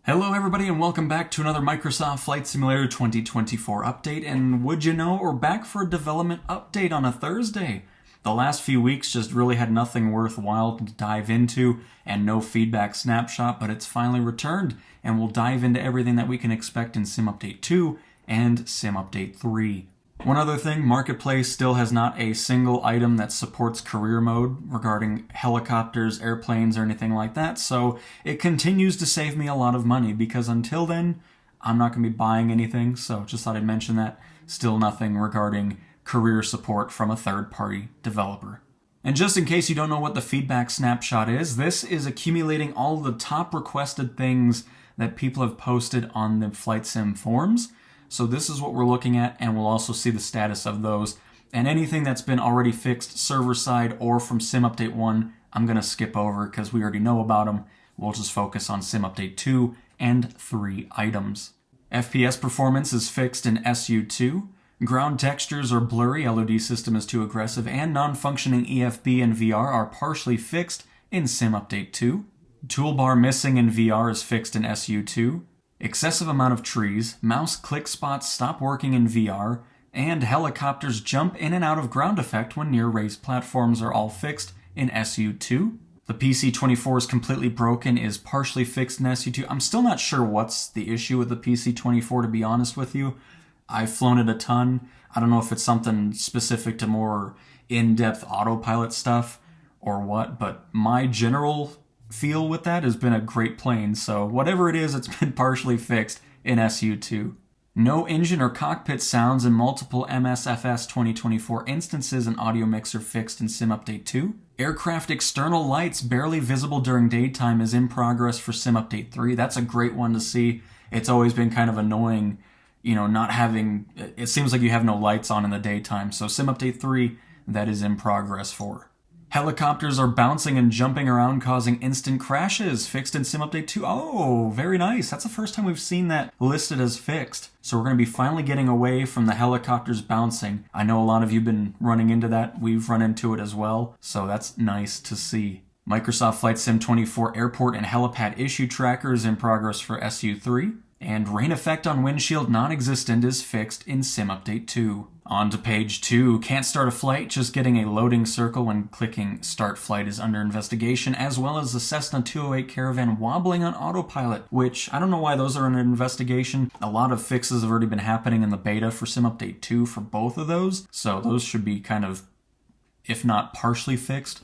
Hello everybody and welcome back to another Microsoft Flight Simulator 2024 update, and would you know, we're back for a development update on a Thursday. The last few weeks just really had nothing worthwhile to dive into and no feedback snapshot, but it's finally returned and we'll dive into everything that we can expect in Sim Update 2 and Sim Update 3. One other thing, Marketplace still has not a single item that supports career mode regarding helicopters, airplanes, or anything like that, so it continues to save me a lot of money because until then, I'm not going to be buying anything, so just thought I'd mention that. Still nothing regarding career support from a third-party developer. And just in case you don't know what the feedback snapshot is, this is accumulating all the top requested things that people have posted on the Flight Sim forums. So this is what we're looking at, and we'll also see the status of those. And anything that's been already fixed server-side or from Sim Update 1, I'm going to skip over because we already know about them. We'll just focus on Sim Update 2 and 3 items. FPS performance is fixed in SU2. Ground textures are blurry, LOD system is too aggressive, and non-functioning EFB and VR are partially fixed in Sim Update 2. Toolbar missing in VR is fixed in SU2. Excessive amount of trees, mouse click spots stop working in VR, and helicopters jump in and out of ground effect when near raised platforms are all fixed in SU2. The PC-24 is completely broken is partially fixed in SU2. I'm still not sure what's the issue with the PC-24, to be honest with you. I've flown it a ton. I don't know if it's something specific to more in-depth autopilot stuff or what, but my general feel with that has been a great plane, so whatever it is, it's been partially fixed in SU2. No engine or cockpit sounds in multiple MSFS 2024 instances and audio mixer fixed in Sim Update 2. Aircraft external lights barely visible during daytime is in progress for Sim Update 3. That's a great one to see. It's always been kind of annoying, not having, it seems like you have no lights on in the daytime, so Sim Update 3, that is in progress for. Helicopters are bouncing and jumping around, causing instant crashes, fixed in Sim Update 2. Oh, very nice. That's the first time we've seen that listed as fixed. So we're going to be finally getting away from the helicopters bouncing. I know a lot of you have been running into that. We've run into it as well, so that's nice to see. Microsoft Flight Sim 24 Airport and Helipad issue tracker is in progress for SU3. And rain effect on windshield non-existent is fixed in Sim Update 2. On to page 2. Can't start a flight, just getting a loading circle when clicking start flight is under investigation, as well as the Cessna 208 Caravan wobbling on autopilot, which I don't know why those are under investigation. A lot of fixes have already been happening in the beta for Sim Update 2 for both of those, so those should be kind of, if not partially fixed.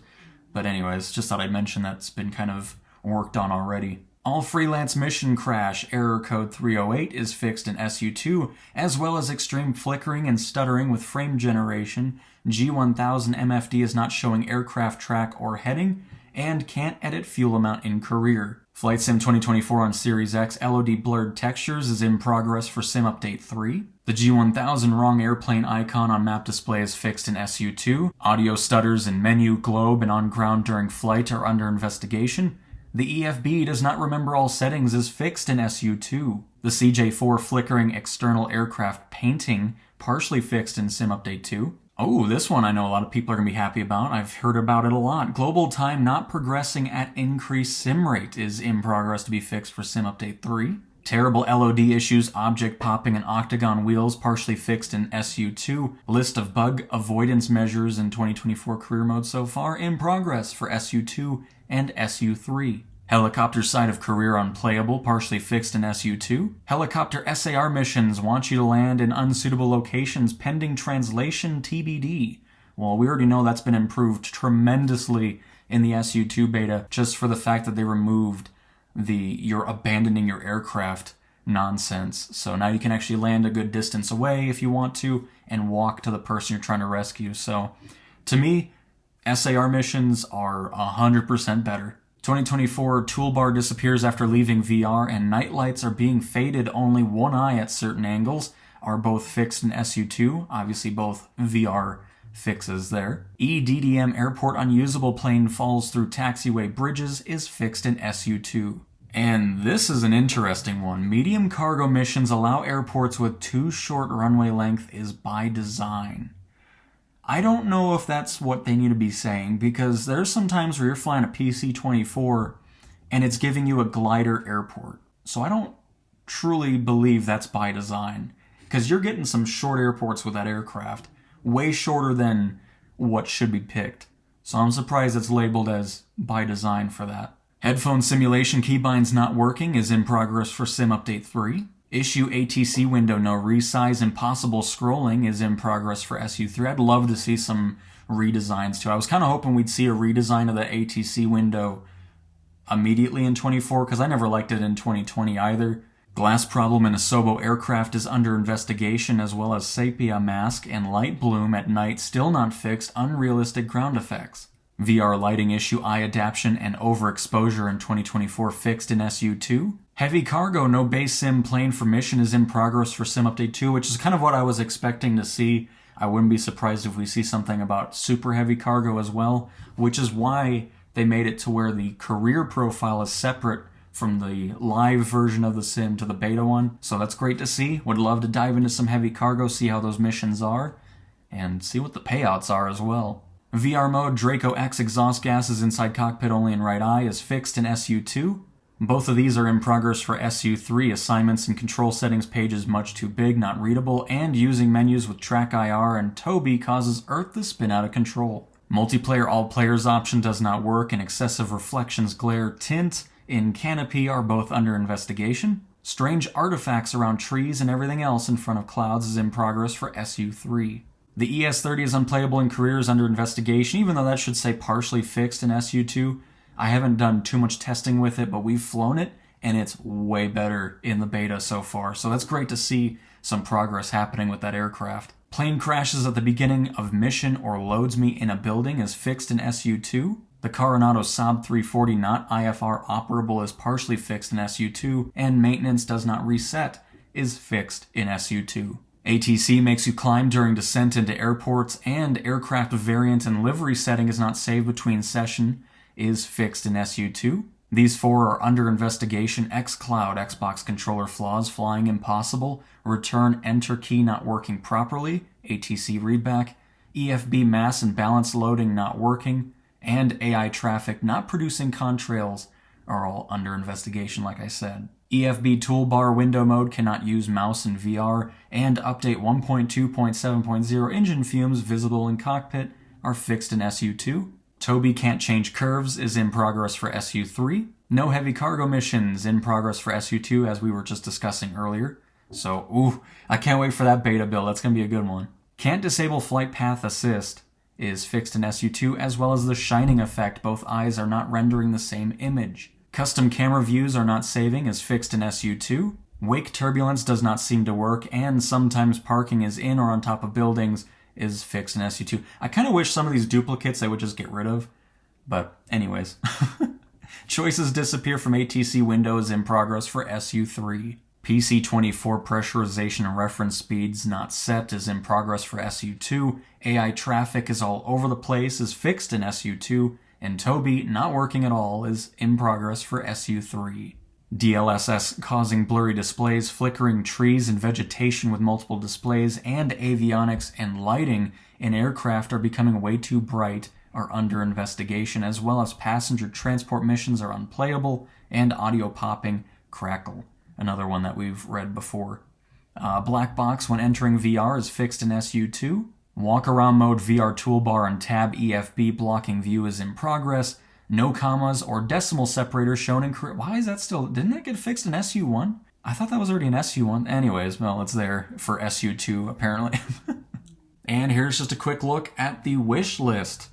But anyways, just thought I'd mention that's been kind of worked on already. All freelance mission crash error code 308 is fixed in SU2, as well as extreme flickering and stuttering with frame generation. G1000 MFD is not showing aircraft track or heading, and can't edit fuel amount in career. Flight Sim 2024 on Series X LOD blurred textures is in progress for Sim Update 3. The G1000 wrong airplane icon on map display is fixed in SU2. Audio stutters in menu, globe, and on ground during flight are under investigation. The EFB does not remember all settings is fixed in SU2. The CJ4 flickering external aircraft painting partially fixed in Sim Update 2. Oh, this one I know a lot of people are going to be happy about. I've heard about it a lot. Global time not progressing at increased sim rate is in progress to be fixed for Sim Update 3. Terrible LOD issues, object popping and octagon wheels partially fixed in SU2. List of bug avoidance measures in 2024 career mode so far in progress for SU2 and SU3. Helicopter side of career unplayable, partially fixed in SU2. Helicopter SAR missions want you to land in unsuitable locations pending translation TBD. Well, we already know that's been improved tremendously in the SU2 beta just for the fact that they removed you're abandoning your aircraft nonsense. So now you can actually land a good distance away if you want to and walk to the person you're trying to rescue. So to me, SAR missions are 100% better. 2024 toolbar disappears after leaving VR, and night lights are being faded only one eye at certain angles are both fixed in SU2, obviously both VR fixes there. EDDM airport unusable plane falls through taxiway bridges is fixed in SU2. And this is an interesting one. Medium cargo missions allow airports with too short runway length is by design. I don't know if that's what they need to be saying, because there's some times where you're flying a PC-24 and it's giving you a glider airport. So I don't truly believe that's by design, because you're getting some short airports with that aircraft, way shorter than what should be picked. So I'm surprised it's labeled as by design for that. Headphone simulation keybinds not working is in progress for Sim Update 3. Issue ATC window no resize and possible scrolling is in progress for SU3. I'd love to see some redesigns too. I was kind of hoping we'd see a redesign of the ATC window immediately in 24, because I never liked it in 2020 either. Glass problem in a Sobo aircraft is under investigation, as well as sepia mask and light bloom at night still not fixed, unrealistic ground effects. VR lighting issue eye adaptation and overexposure in 2024 fixed in SU2. Heavy cargo no base sim plane for mission is in progress for Sim Update 2, which is kind of what I was expecting to see. I wouldn't be surprised if we see something about super heavy cargo as well, which is why they made it to where the career profile is separate from the live version of the sim to the beta one. So that's great to see. Would love to dive into some heavy cargo, see how those missions are, and see what the payouts are as well. VR mode Draco X exhaust gases inside cockpit only in right eye is fixed in SU2. Both of these are in progress for SU3. Assignments and control settings page is much too big, not readable, and using menus with track IR and Toby causes Earth to spin out of control. Multiplayer all players option does not work, and excessive reflections glare tint in Canopy are both under investigation. Strange artifacts around trees and everything else in front of clouds is in progress for SU3. The ES30 is unplayable in career is under investigation, even though that should say partially fixed in SU2. I haven't done too much testing with it, but we've flown it, and it's way better in the beta so far. So that's great to see some progress happening with that aircraft. Plane crashes at the beginning of mission or loads me in a building is fixed in SU2. The Coronado Saab 340 not IFR operable is partially fixed in SU2, and maintenance does not reset is fixed in SU2. ATC makes you climb during descent into airports, and aircraft variant and livery setting is not saved between session is fixed in SU2. These four are under investigation. xCloud Xbox controller flaws, flying impossible, return enter key not working properly, ATC readback, EFB mass and balance loading not working, and AI traffic not producing contrails are all under investigation, like I said. EFB toolbar window mode cannot use mouse in VR, and update 1.2.7.0 engine fumes visible in cockpit are fixed in SU2. Toby can't change curves is in progress for SU3. No heavy cargo missions in progress for SU2, as we were just discussing earlier. So, I can't wait for that beta build. That's going to be a good one. Can't disable flight path assist is fixed in SU2, as well as the shining effect. Both eyes are not rendering the same image. Custom camera views are not saving is fixed in SU2. Wake turbulence does not seem to work, and sometimes parking is in or on top of buildings is fixed in SU2. I kind of wish some of these duplicates they would just get rid of, but anyways. Choices disappear from ATC windows in progress for SU3. PC24 pressurization and reference speeds not set is in progress for SU2. AI traffic is all over the place is fixed in SU2. And Toby not working at all is in progress for SU3. DLSS causing blurry displays, flickering trees and vegetation with multiple displays, and avionics and lighting in aircraft are becoming way too bright are under investigation, as well as passenger transport missions are unplayable, and audio popping crackle. Another one that we've read before. Black box when entering VR is fixed in SU2. Walk around mode VR toolbar and tab EFB blocking view is in progress. No commas or decimal separators shown in career. Why is that still? Didn't that get fixed in SU1? I thought that was already in SU1. Anyways, well, it's there for SU2 apparently. And here's just a quick look at the wish list.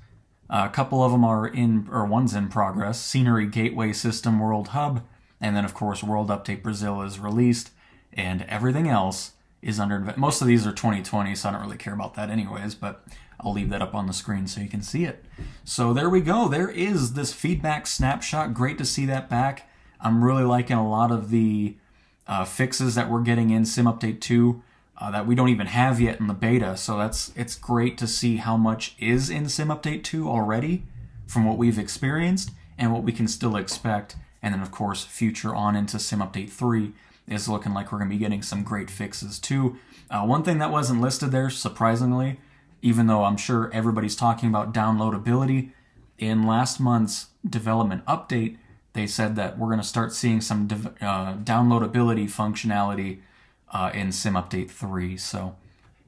A couple of them are in, or one's in progress. Scenery Gateway System World Hub, and then of course World Update Brazil is released, and everything else is under. Most of these are 2020, so I don't really care about that anyways, but I'll leave that up on the screen so you can see it. So there we go. There is this feedback snapshot. Great to see that back. I'm really liking a lot of the fixes that we're getting in Sim Update 2 that we don't even have yet in the beta. So it's great to see how much is in Sim Update 2 already from what we've experienced and what we can still expect. And then, of course, future on into Sim Update 3 is looking like we're going to be getting some great fixes too. One thing that wasn't listed there, surprisingly, even though I'm sure everybody's talking about downloadability, in last month's development update, they said that we're going to start seeing some downloadability functionality in Sim Update 3. So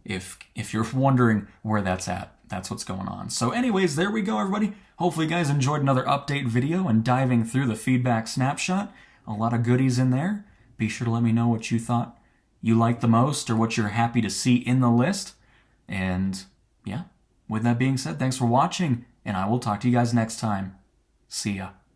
if you're wondering where that's at, that's what's going on. So anyways, there we go, everybody. Hopefully you guys enjoyed another update video and diving through the feedback snapshot. A lot of goodies in there. Be sure to let me know what you thought you liked the most or what you're happy to see in the list. And yeah, with that being said, thanks for watching, and I will talk to you guys next time. See ya.